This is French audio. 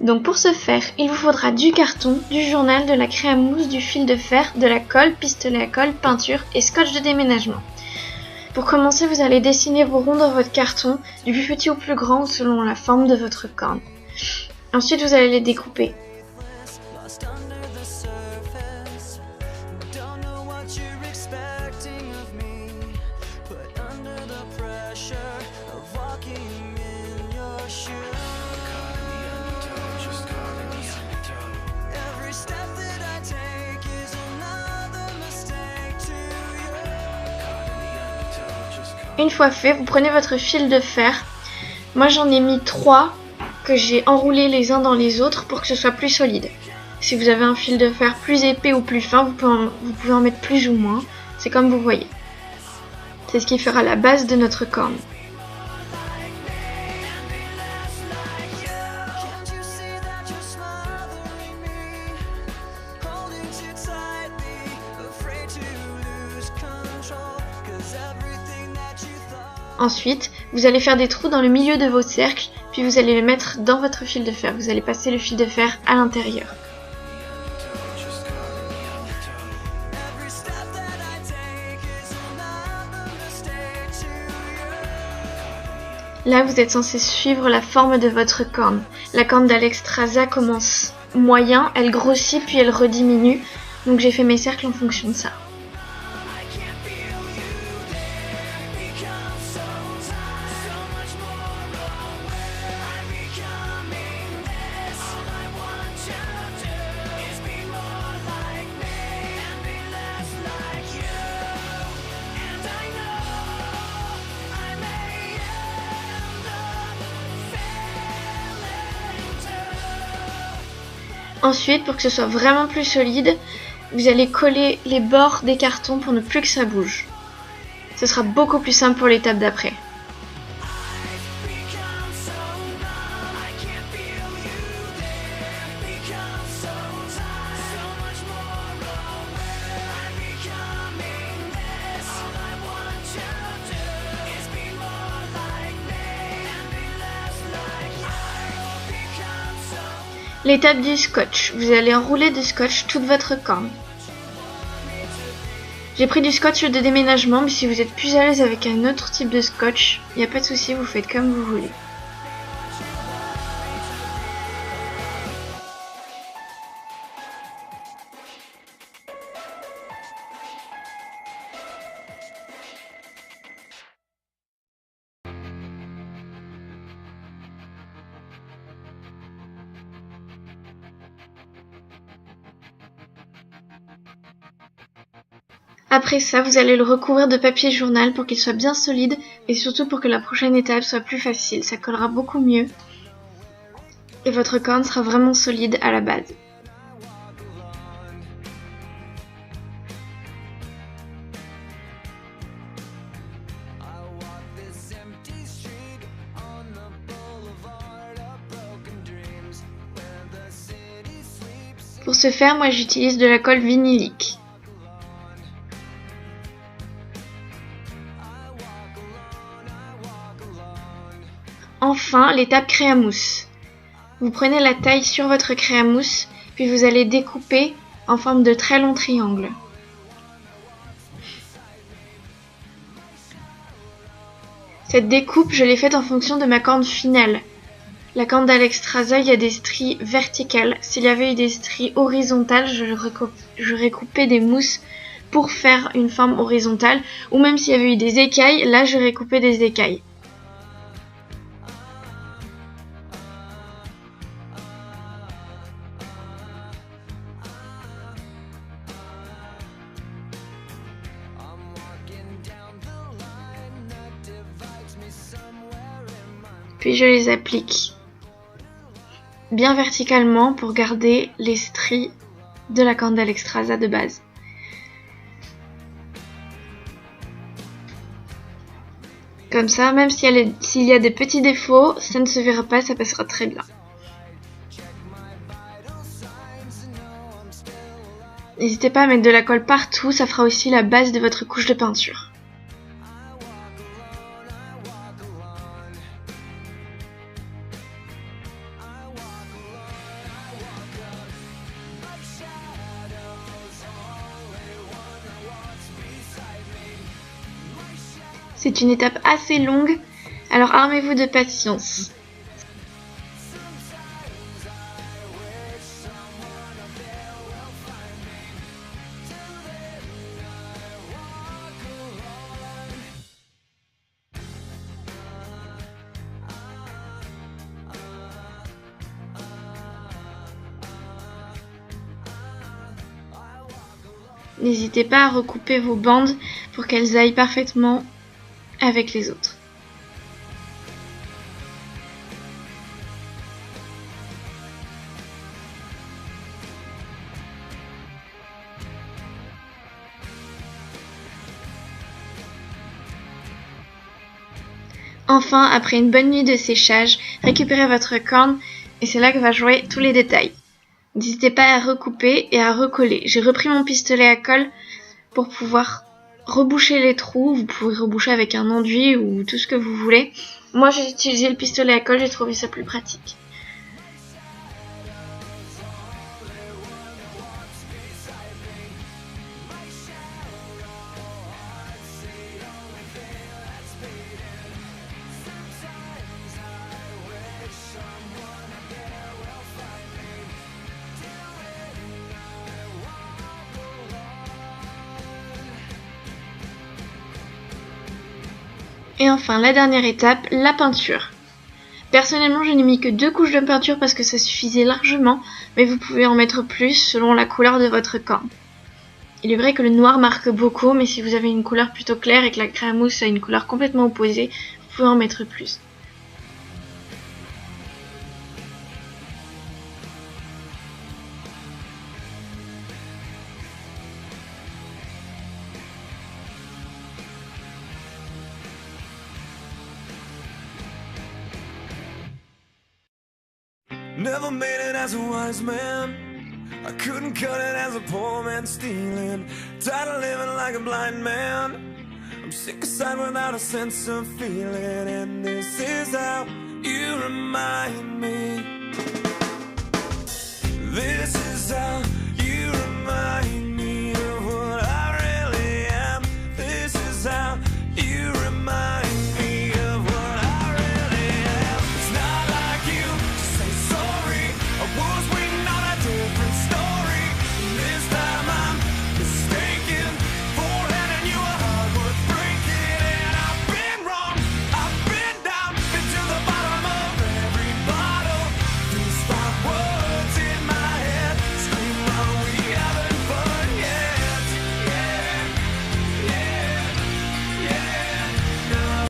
Donc pour ce faire, il vous faudra du carton, du journal, de la craie à mousse, du fil de fer, de la colle, pistolet à colle, peinture et scotch de déménagement. Pour commencer, vous allez dessiner vos ronds dans votre carton, du plus petit au plus grand selon la forme de votre corne. Ensuite, vous allez les découper. Une fois fait, vous prenez votre fil de fer. Moi j'en ai mis 3 que j'ai enroulés les uns dans les autres pour que ce soit plus solide. Si vous avez un fil de fer plus épais ou plus fin, vous pouvez en mettre plus ou moins. C'est comme vous voyez. C'est ce qui fera la base de notre corne. Ensuite, vous allez faire des trous dans le milieu de vos cercles, puis vous allez les mettre dans votre fil de fer. Vous allez passer le fil de fer à l'intérieur. Là, vous êtes censé suivre la forme de votre corne. La corne d'Alexstrasza commence moyen, elle grossit puis elle rediminue. Donc j'ai fait mes cercles en fonction de ça. Ensuite, pour que ce soit vraiment plus solide, vous allez coller les bords des cartons pour ne plus que ça bouge. Ce sera beaucoup plus simple pour l'étape d'après. L'étape du scotch. Vous allez enrouler de scotch toute votre corne. J'ai pris du scotch de déménagement, mais si vous êtes plus à l'aise avec un autre type de scotch, il n'y a pas de souci, vous faites comme vous voulez. Après ça, vous allez le recouvrir de papier journal pour qu'il soit bien solide et surtout pour que la prochaine étape soit plus facile. Ça collera beaucoup mieux et votre corne sera vraiment solide à la base. Pour ce faire, moi j'utilise de la colle vinylique. Enfin, l'étape craie à mousse. Vous prenez la taille sur votre craie à mousse, puis vous allez découper en forme de très longs triangles. Cette découpe, je l'ai faite en fonction de ma corne finale. La corne d'Alexstrasza, il y a des stries verticales. S'il y avait eu des stries horizontales, j'aurais coupé des mousses pour faire une forme horizontale. Ou même s'il y avait eu des écailles, là j'aurais coupé des écailles. Puis je les applique bien verticalement pour garder les stries de la corne d'Alexstrasza de base. Comme ça, même s'il y a des petits défauts, ça ne se verra pas, ça passera très bien. N'hésitez pas à mettre de la colle partout, ça fera aussi la base de votre couche de peinture. C'est une étape assez longue, alors armez-vous de patience. N'hésitez pas à recouper vos bandes pour qu'elles aillent parfaitement avec les autres. Enfin, après une bonne nuit de séchage, récupérez votre corne et c'est là que va jouer tous les détails. N'hésitez pas à recouper et à recoller. J'ai repris mon pistolet à colle pour pouvoir reboucher les trous. Vous pouvez reboucher avec un enduit ou tout ce que vous voulez. Moi, j'ai utilisé le pistolet à colle, j'ai trouvé ça plus pratique. Et enfin, la dernière étape, la peinture. Personnellement, je n'ai mis que 2 couches de peinture parce que ça suffisait largement, mais vous pouvez en mettre plus selon la couleur de votre corne. Il est vrai que le noir marque beaucoup, mais si vous avez une couleur plutôt claire et que la craie à mousse a une couleur complètement opposée, vous pouvez en mettre plus. Never made it as a wise man. I couldn't cut it as a poor man stealing. Tired of living like a blind man. I'm sick aside without a sense of feeling. And this is how you remind me. This is how